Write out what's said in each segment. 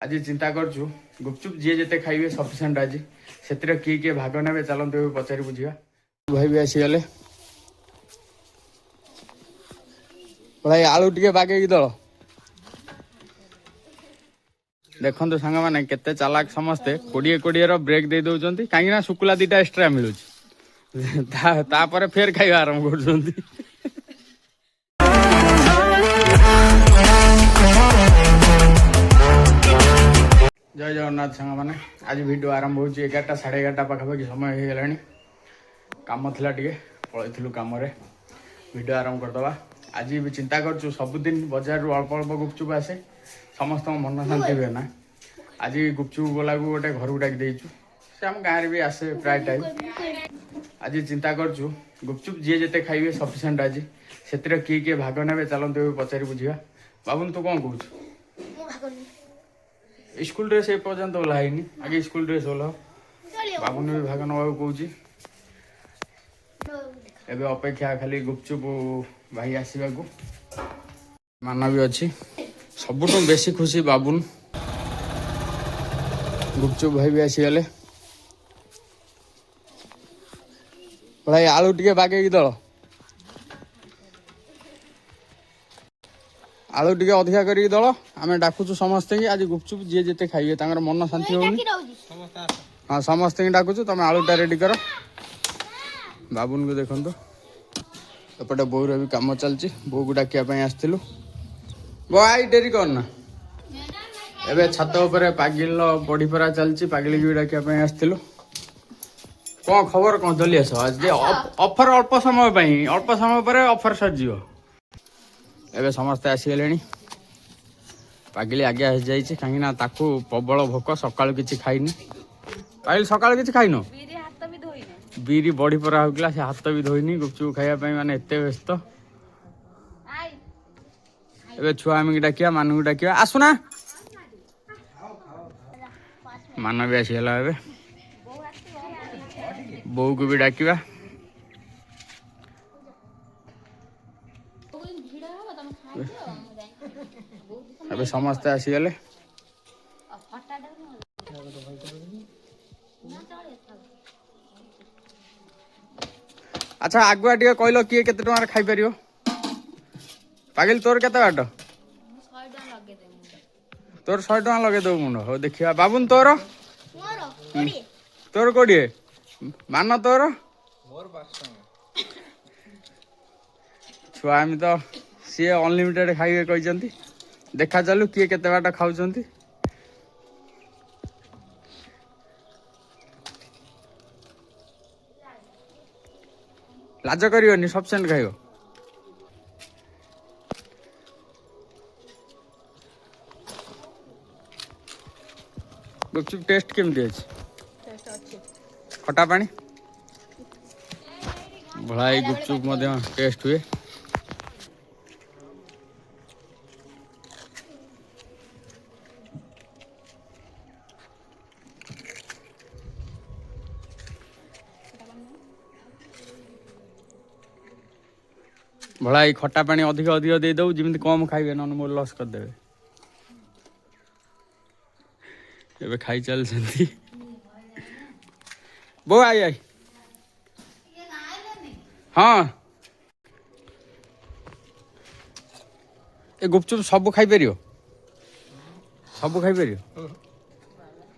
आज चिंता करछु गुपचुप जी जिते खाइबे सफिशिएंट आज से किए भाग ने चलते पचारि बुझा भाई भी आसीगले भाई आलू टे बागे दल देखो सांग मैंने केते चालाक समस्ते 20 ब्रेक दे दौरान कहीं शुक्ला 2टा एक्सट्रा मिलूँ फेर खाଇବା आरंभ कर जय जगन्नाथ सांग मैंने आज वीडियो आरंभ हो 11टा 11:30 पाखापाखि समय हो गलानी कम थी टे पलू कम वीडियो आरंभ करदे आज भी चिंता करछु सबुदिन बाजार रू अल्प अल्प गुपचुप आसे समस्त मन शांति हुए ना आज गुपचुप वाला को गोटे घर को डाक देचु से आम गाँव भी आसे प्राय टाइम आज चिंता करछु गुपचुप जी जिते खाइबे सफिशिएंट आज से किए भाग ने चलते पचारि बुझा बाबुन तू कौन कहू स्कूल ड्रेस एपर्यंत ओह्लाइनी आगे स्कूल ड्रेस ओह्ल बाबुन भी भाग नवा कौच एबे अपेक्षा खाली गुपचुप भाई आसवा को मान भी अच्छी सबुठ बेसी खुशी बाबुन गुपचुप भाई भी आसीगले भाई आलू टे बागे दल आलू टे अधिका कर दल आम डाकुचु समस्ते आज गुपचुप जी जिते खाइबे मन शांति होनी हाँ समस्ते डाकुचु तुम आलूटा रेडी कर बाबुन को देखो एपटे बोर भी कम चलती बो को डाकिया आसलु बो आई डेरी करना एबे छत उपर पागिल बड़ी परा चलती पागिल की डाकिया आसलु कौन खबर कौन जल्दी आस आज ऑफर अल्प समय पर ऑफर सरजी एबे समस्ते आसीगले पागिली आगे आसी जाइए कहीं प्रबल भोक सकाल किसी खाइनी पागिल सकाल किसी खाइन बीरी बड़ी परा होगा से हाथ भी धोईनी गुपचुप खाइबा माने एते व्यस्त एबे छुआ आम डाकिया मान को डाकिया आसुना मान भी आसीगला एबे बो को भी डाकिया अबे समस्ते आसीगले अच्छा आगुआ टे कहल किए केते टंकार खाई परियो पागिल तोर केते बाट तोर 100 टका लगे दो मुंड हो देखिया बाबुन तोर तोर कोड़िए मान तोर छुआ तो सी अनलिमिटेड खाइबे कहते देखा चलू किए केते बाट खाऊंट लाज करनी सफिशिएंट खाइब गुपचुप टेस्ट केमती अच्छी खटा पानी भलाई गुपचुप टेस्ट हुए भलाई खटा पानी अधिक अधिक दे दो जमी कम खाइबे न मोर लॉस करदे एबे खाई चलती बो आई आई हाँ ए गुपचुप सब खाई परियो सब खाई परियो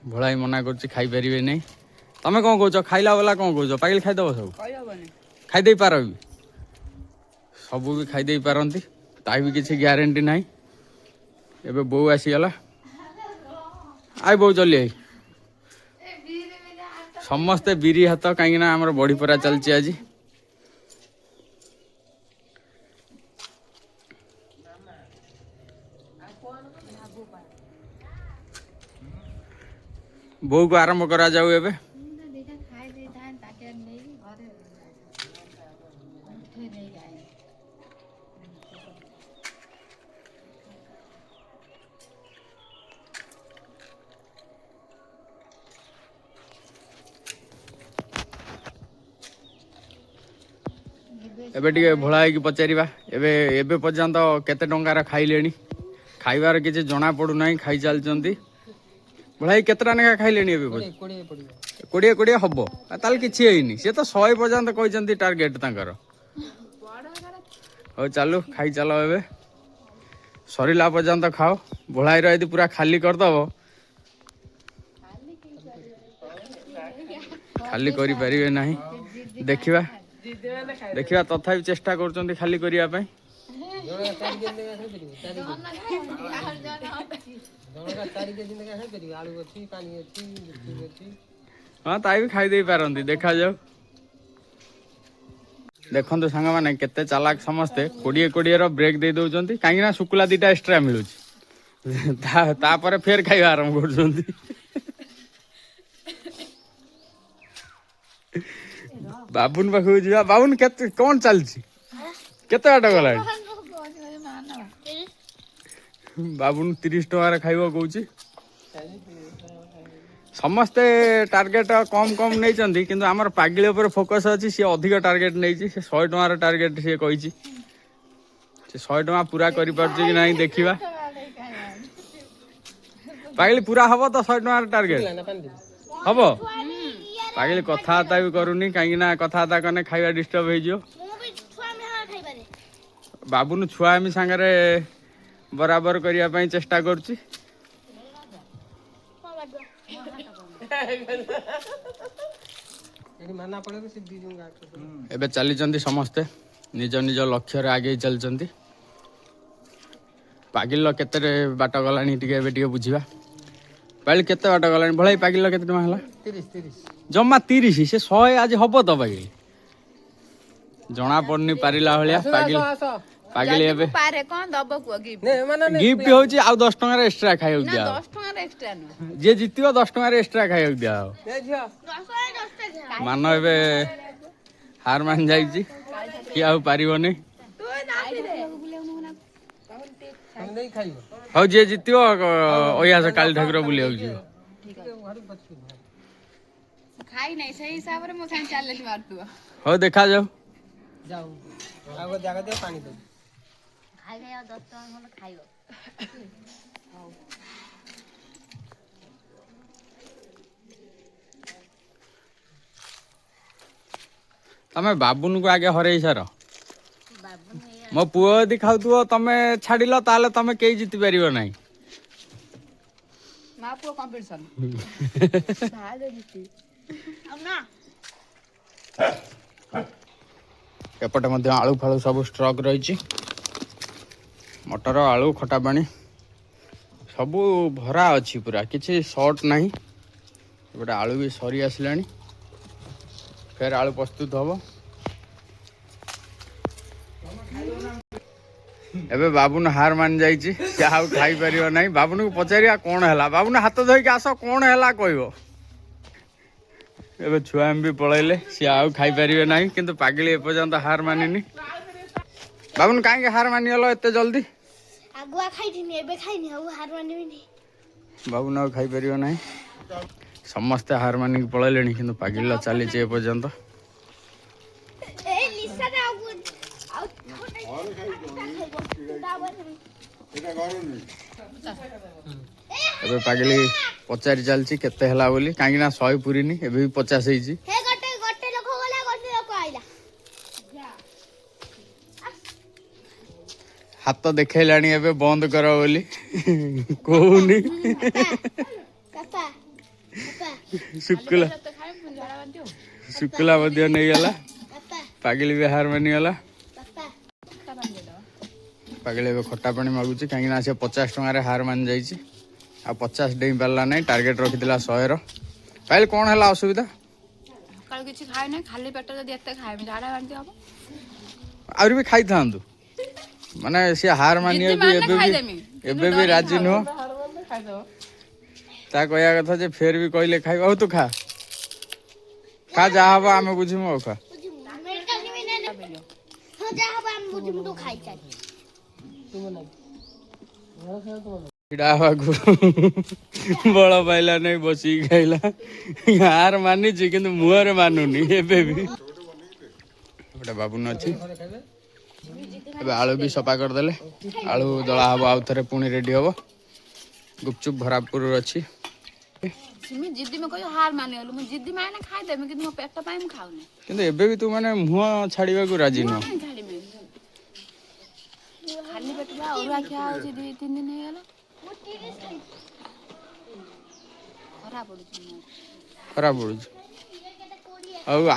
भलाई मना कर खाई परिबे नहीं तमे कौन कहछ खाइला वाला कौन कहछ पागिल खाइदब सब खाई दे पार भी सबू भी खाई दे पारती ताई भी किसी ग्यारंटी ना एबे बो आसीगला आई बो चली आई समस्ते बिरी हाथ कहीं आमर बड़ी परा चलती आज बो को आरंभ करा जाऊ एबे एबे टिके भोला पचारिबा एबे एबे पर्यंत केते टंकार खाइलेनी खाइबार किसी जना पड़ू ना खाई चलती ଭାଇ କେତେଟା ନେଖା ଖାଇଲେଣି ଏବେ? 20 ହବ। ତାହେଲେ କିଛି ହେଇନି, ସେ ତ 100 ପର୍ଯ୍ୟନ୍ତ କହିଛନ୍ତି ଟାର୍ଗେଟ ତାଙ୍କର। ହଉ ଚାଲୁ ଖାଇ ଚାଲ, ଏବେ ସରିଲା ପର୍ଯ୍ୟନ୍ତ ଖାଅ। ଭୋଳାଇର ଯଦି ପୁରା ଖାଲି କରିଦବ, ଖାଲି କରିପାରିବେ ନାହିଁ। ଦେଖିବା ଦେଖିବା, ତଥାପି ଚେଷ୍ଟା କରୁଛନ୍ତି ଖାଲି କରିବା ପାଇଁ। ହଁ ତା ବି ଖାଇଦେଇ ପାରନ୍ତି, ଦେଖାଯାଉ। ଦେଖନ୍ତୁ ସାଙ୍ଗମାନେ କେତେ ଚାଲାକ ସମସ୍ତେ, 20 ବ୍ରେକ୍ ଦେଇ ଦଉଛନ୍ତି, କାହିଁକି ନା ଶୁକୁଲା 2ଟା ଏକ୍ସଟ୍ରା ମିଳୁଛି। ତାପରେ ଫେର ଖାଇବା ଆରମ୍ଭ କରୁଛନ୍ତି। ବାବୁନ ପାଖକୁ ଯିବା। ବାବୁନ କେତେ କଣ ଚାଲିଛି, କେତେ ବାଟ ଗଲାଣି? ବାବୁନ 30 ଟଙ୍କାରେ ଖାଇବ କହୁଛି। ସମସ୍ତେ ଟାର୍ଗେଟ କମ ନେଇଛନ୍ତି, କିନ୍ତୁ ଆମର ପାଗିଳି ଉପରେ ଫୋକସ ଅଛି। ସିଏ ଅଧିକ ଟାର୍ଗେଟ ନେଇଛି, ସେ 100 ଟଙ୍କାର ଟାର୍ଗେଟ ସିଏ କହିଛି। ସେ 100 ଟଙ୍କା ପୁରା କରିପାରୁଛି କି ନାହିଁ ଦେଖିବା। ପାଗିଳି ପୁରା ହବ ତ 100 ଟଙ୍କାର ଟାର୍ଗେଟ ହବ? ପାଗିଳି କଥାବାର୍ତ୍ତା ବି କରୁନି, କାହିଁକି ନା କଥାବାର୍ତ୍ତା କଲେ ଖାଇବା ଡିଷ୍ଟର୍ବ ହେଇଯିବ। ବାବୁନ ଛୁଆମି ସାଙ୍ଗରେ ବରାବର କରିବା ପାଇଁ ଚେଷ୍ଟା କରୁଛି। ଏବେ ଚାଲିଛନ୍ତି ସମସ୍ତେ ନିଜ ନିଜ ଲକ୍ଷ୍ୟରେ ଆଗେଇ ଚାଲିଛନ୍ତି। ପାଗିଲିର କେତେ ବାଟ ଗଲାଣି ଟିକେ ଏବେ ଟିକେ ବୁଝିବା। ପାଗିଳି କେତେ ବାଟ ଗଲାଣି? ଭଳାଇ ପାଗିଲିର କେତେ ଟଙ୍କା ହେଲା? 30। ଜମା 30? ସେ 100 ଆଜି ହବ ତ ପାଗିଳି? ଜଣା ପଡୁନି ପାରିଲା ଭଳିଆ। ପାଗିଳି ଏବେ ଗିଫ୍ଟ ହଉଛି ଆଉ 10 ଟଙ୍କାର ଏକ୍ସଟ୍ରା ଖାଇବାକୁ ଦିଆ ହବ। ଯିଏ ଜିତିବ 10 ଟଙ୍କାର ଏକ୍ସଟ୍ରା ଖାଇବାକୁ ଦିଆ ହବ। ମାନ ଏବେ ହାର ମାନ ଯାଇଛି, କିଏ ଆଉ ପାରିବନି। ହଉ ଯିଏ ଜିତିବ ଅୟାସ କାଳି ଠାକୁର ବୁଲିବାକୁ ଯିବ। ହଉ ଦେଖାଯାଉ। ତମେ ବାବୁନକୁ ଆଗେ ହରେଇ ସାର। ମୋ ପୁଅ ଯଦି ଖାଉଥିବ ତମେ ଛାଡିଲ, ତାହେଲେ ତମେ କେହି ଜିତି ପାରିବ ନାହିଁ। ଏପଟେ ମଧ୍ୟ ଆଳୁ ଫାଳୁ ସବୁ ଷ୍ଟ୍ରକ୍ ରହିଛି। ମଟର, ଆଳୁ, ଖଟା ପାଣି ସବୁ ଭରା ଅଛି, ପୁରା କିଛି ସର୍ଟ ନାହିଁ। ଏପଟେ ଆଳୁ ବି ସରି ଆସିଲାଣି, ଫେର ଆଳୁ ପ୍ରସ୍ତୁତ ହବ। ଏବେ ବାବୁନ ହାର ମାନି ଯାଇଛି, ସେ ଆଉ ଖାଇପାରିବ ନାହିଁ। ବାବୁନକୁ ପଚାରିବା କଣ ହେଲା। ବାବୁନ ହାତ ଧୋଇକି ଆସ, କଣ ହେଲା କହିବ। ଏବେ ଛୁଆ ବି ପଳେଇଲେ, ସିଏ ଆଉ ଖାଇପାରିବେ ନାହିଁ। କିନ୍ତୁ ପାଗିଳି ଏପର୍ଯ୍ୟନ୍ତ ହାର ମାନିନି। ବାବୁନ କାହିଁକି ହାର ମାନିଗଲ ଏତେ ଜଲ୍ଦି? ଆଗୁଆ ଖାଇଥିନି, ଏବେ ଖାଇନି, ଆଉ ହାର ମାନିବିନି। ବାବୁନ ଆଉ ଖାଇପାରିବ ନାହିଁ। ସମସ୍ତେ ହାର ମାନିକି ପଳେଇଲେଣି, କିନ୍ତୁ ପାଗିଳିର ଚାଲିଛି ଏପର୍ଯ୍ୟନ୍ତ। ଏବେ ପାଗିଳି ପଚାରି ଚାଲିଛି କେତେ ହେଲା ବୋଲି, କାହିଁକି ନା 100 ପୁରିନି, ଏବେ ବି 50 ହେଇଛି। ହାତ ଦେଖେଇଲାଣି ଏବେ ବନ୍ଦ କର ବୋଲି, କହୁନି। ଶୁକୁଲା ମଧ୍ୟ ନେଇଗଲା। ପାଗିଳି ବି ହାର ମାନିଗଲା। ପାଗିଳି ଏବେ ଖଟା ପାଣି ମାଗୁଛି, କାହିଁକି ନା ସେ 50 ଟଙ୍କାରେ ହାର ମାନି ଯାଇଛି। ଆଉ 50 ଡେଇଁ ପାରିଲା ନାହିଁ, ଟାର୍ଗେଟ ରଖିଥିଲା 100ର। ପାଗିଳି କଣ ହେଲା ଅସୁବିଧା? ସକାଳୁ କିଛି ଖାଇନି, ଖାଲି ପେଟ ଯଦି ଏତେ ଖାଇବି ଝାଡା ବାନ୍ତି ହବ। ଆହୁରି ବି ଖାଇଥାନ୍ତୁ, ମାନେ ସିଏ ହାର ମାନିବାକୁ ଏବେ ବି ରାଜି ନୁହଁ। ତା କହିବା କଥା ଯେ ଫେର ବି କହିଲେ ଖାଇବା। ହଉ ତୁ ଖା, ଯାହା ହବ ଆମେ ବୁଝିମୁ। ଆଉ ଖା। ଛିଡା ହବାକୁ ବଳ ପାଇଲା ନାଇଁ, ବସିକି ଖାଇଲା। ହାର ମାନିଛି କିନ୍ତୁ ମୁହଁରେ ମାନୁନି ଏବେ ବି। ଗୋଟେ ବାବୁନ ଅଛି। ଏବେ ଆଳୁ ବି ସଫା କରିଦେଲେ, ଆଳୁ ଦଳା ହବ, ଆଉ ଥରେ ପୁଣି ରେଡି ହବ। ଗୁପଚୁପ ଭରାପୁର ଅଛି। ଅଛି ମୁଁ ଜିଦି ମୁଁ କହି ହାର ମାନିଗଲୁ ମୁଁ ଜିଦି ମାନେ ଖାଇଦେବି କିନ୍ତୁ ମୋ ପେଟ ପାଇଁ ମୁଁ ଖାଉନି କିନ୍ତୁ ଏବେ ବି ତୁ ମାନେ ମୁହଁ ଛାଡିବାକୁ ରାଜି ନୁହଁ। କାଇଁ ଛାଡ଼ିବି ଖାଲି ପେଟ ବା ଅରୁଆ ଖିଆ ହଉଛି 2-3 ଦିନ ହେଇଗଲା ମୁଁ 30 ଖାଇଛି। ଖରା ପଡୁଛି ମୁଁ ଖରାପ ପଡୁଛି।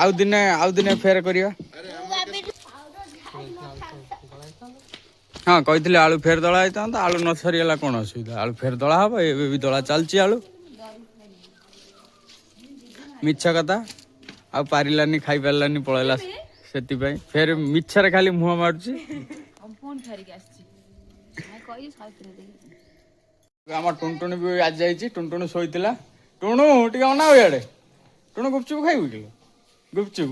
ଆଉ ଦିନେ ଫେର କରିବା। ହଁ କହିଥିଲେ ଆଳୁ ଫେର ଦଳା ହେଇଥାନ୍ତା ଆଳୁ ନ ସରିଗଲା କଣ ଅସୁବିଧା ଆଳୁ ଫେର ଦଳା ହବ ଏବେ ବି ଦଳା ଚାଲିଛି ଆଳୁ ମିଛ କଥା ଆଉ ପାରିଲାନି ଖାଇପାରିଲାନି ପଳେଇଲା ସେଥିପାଇଁ ଫେର ମିଛରେ ଖାଲି ମୁହଁ ମାରୁଛି। ପୁଣି ଫେରିକି ଆସିଛି କହି ସାଉଥିରେ ଦେଇକି ଆମ ଟୁଣଟୁଣି ବି ଆଜି ଯାଇଛି ଟୁଣଟୁଣି ଶୋଇଥିଲା ଟୁଣୁ ଟିକେ ଅନାଉ ଇଆଡେ ଟୁଣୁ ଗୁପଚୁପ ଖାଇବୁ କି ଗୁପଚୁପ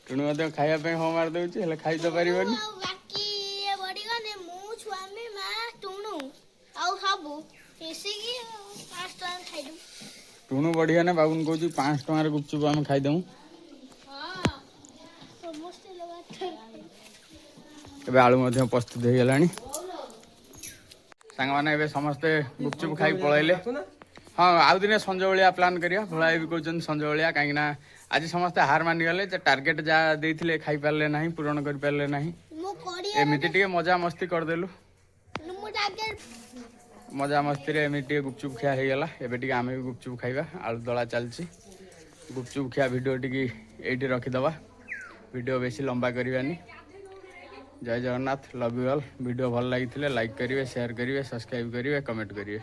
ଟୁଣୁ ମଧ୍ୟ ଖାଇବା ପାଇଁ ହଁ ମାରି ଦଉଛି ହେଲେ ଖାଇ ତ ପାରିବନି। ଆଉ ବାକି ଇଏ ବଢିଗଲେ ମୁଁ ସ୍ୱାମୀ ମା ଟୁଣୁ ଆଉ ସବୁ ମିଶିକି 5 ଟଙ୍କା ଖାଇଦବୁ। ଟୁଣୁ ବଢିଗଲେ ବାବୁନ କହୁଛି 5 ଟଙ୍କାରେ ଗୁପଚୁପ ଆମେ ଖାଇଦମୁ। ହଁ ସମସ୍ତେ ଲଗାତାର ଏବେ ଆଳୁ ମଧ୍ୟ ପ୍ରସ୍ତୁତ ହେଇଗଲାଣି ସାଙ୍ଗମାନେ ଏବେ ସମସ୍ତେ ଗୁପଚୁପ ଖାଇ ପଳେଇଲେ। ହଁ ଆଉ ଦିନେ ସଞ୍ଜ ଭଳିଆ ପ୍ଲାନ୍ କରିବା ଭୋଳା ବି କହୁଛନ୍ତି ସଞ୍ଜ ଭଳିଆ କାହିଁକି ନା ଆଜି ସମସ୍ତେ ହାର ମାନିଗଲେ ଯେ ଟାର୍ଗେଟ ଯାହା ଦେଇଥିଲେ ଖାଇପାରିଲେ ନାହିଁ ପୂରଣ କରିପାରିଲେ ନାହିଁ ମୁଁ କୋଡ଼ିଏ ଏମିତି ଟିକେ ମଜା ମସ୍ତି କରିଦେଲୁ ମୁଁ ଟାର୍ଗେଟ ମଜା ମସ୍ତିରେ ଏମିତି ଟିକେ ଗୁପଚୁପ ଖିଆ ହେଇଗଲା ଏବେ ଟିକେ ଆମେ ବି ଗୁପଚୁପ ଖାଇବା ଆଳୁ ଦଳା ଚାଲିଛି ଗୁପଚୁପ ଖିଆ ଭିଡ଼ିଓ ଟିକେ ଏଇଠି ରଖିଦେବା ଭିଡ଼ିଓ ବେଶୀ ଲମ୍ବା କରିବାନି। Jai Jagannath love you all video ଭଲ ଲାଗିଥିଲେ ଲାଇକ୍ କରିବେ ସେୟାର କରିବେ ସବସ୍କ୍ରାଇବ୍ କରିବେ କମେଣ୍ଟ କରିବେ।